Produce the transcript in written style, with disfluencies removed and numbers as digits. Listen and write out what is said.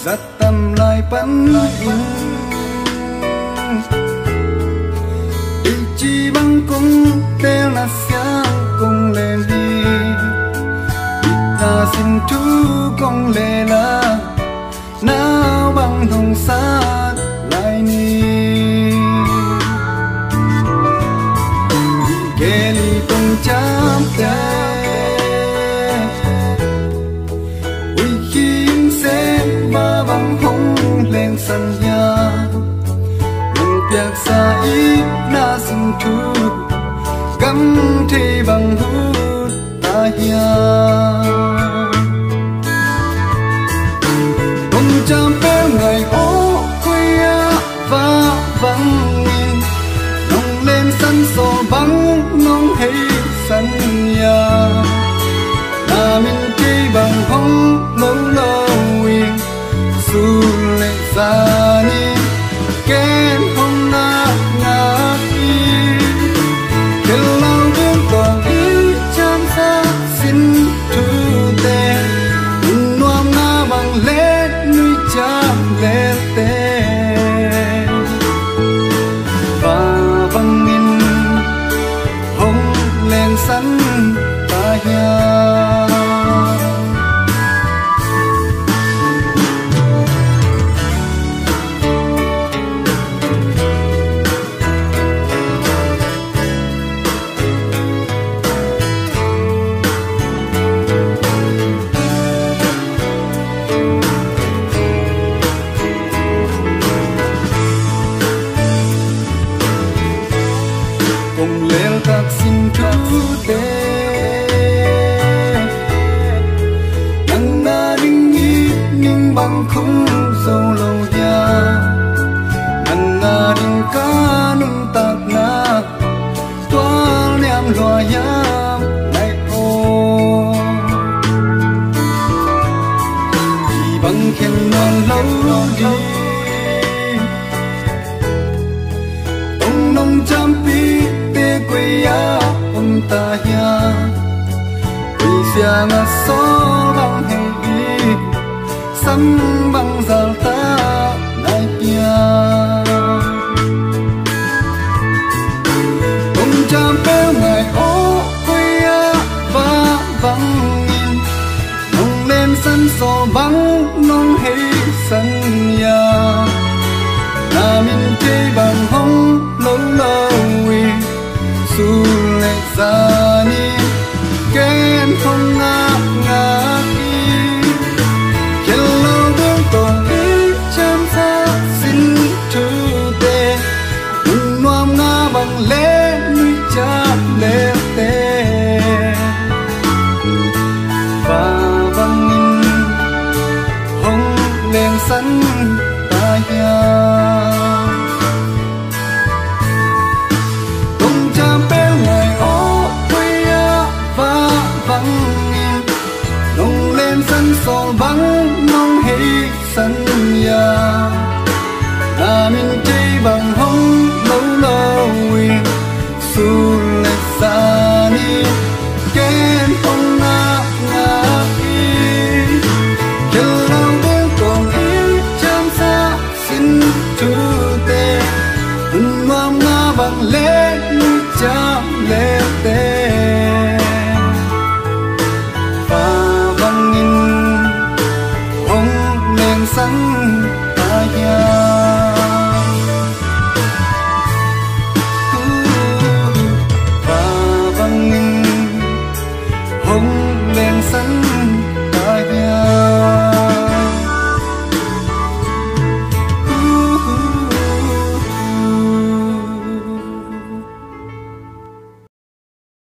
cắt tâm lại bắn ý chí băng cung tên là sáng cùng lên đi ta xin chú công lệ là nào bằng hồng sát lại ni kê ly tung chám tê ui khiêm xe ba bằng hồng lên sân nhà nâng tiạc xa ít na xin chú cắm thi bằng hút ta hiền chăm bé ngày ô khuya và vắng nhìn nông lên sân sổ vắng nông hay sân nhà là mình đi bằng hông lâu lâu yên su lệ xa ni kén hông na ngã đi kén lâu đến toàn ý chăm xa xin thu tê nuông na bằng lết nuôi chăm lê tê và văng in hông lên sân ta hiền cùng lên các xin chú tê nắng na đinh ít nhưng bằng không dâu lâu ya nắng na đinh cá nung tạc na toa niệm loa ya này ô chỉ bằng khen non lâu đi ông nông chăm pi quê ya ông ta ya quê xa ngã số bằng hình đi sắm bằng giờ ta đại kia ông cha bé ngày ô quê ya và vắng nhìn nông lên sân sổ vắng nông hay sân ya là mình chơi bằng hông lâu lâu su lệ xa ni kén không ngã ngã đi kén lâu đến toàn ý chăm xa xin thu tê nuông ngã bằng lễ nuôi chăm lễ tê và văng in hông lên sân ta hiền nông lên sân sổ vắng nông hay sân nhà là mình chơi bằng hông lâu lâu su lệ xa ni kén hông ngã ngã đi kén lâu đến còn ý chăm xa xin chú tê ngoan ngã bằng lễ nuôi chăm lễ tê sân ta ya và văng in hông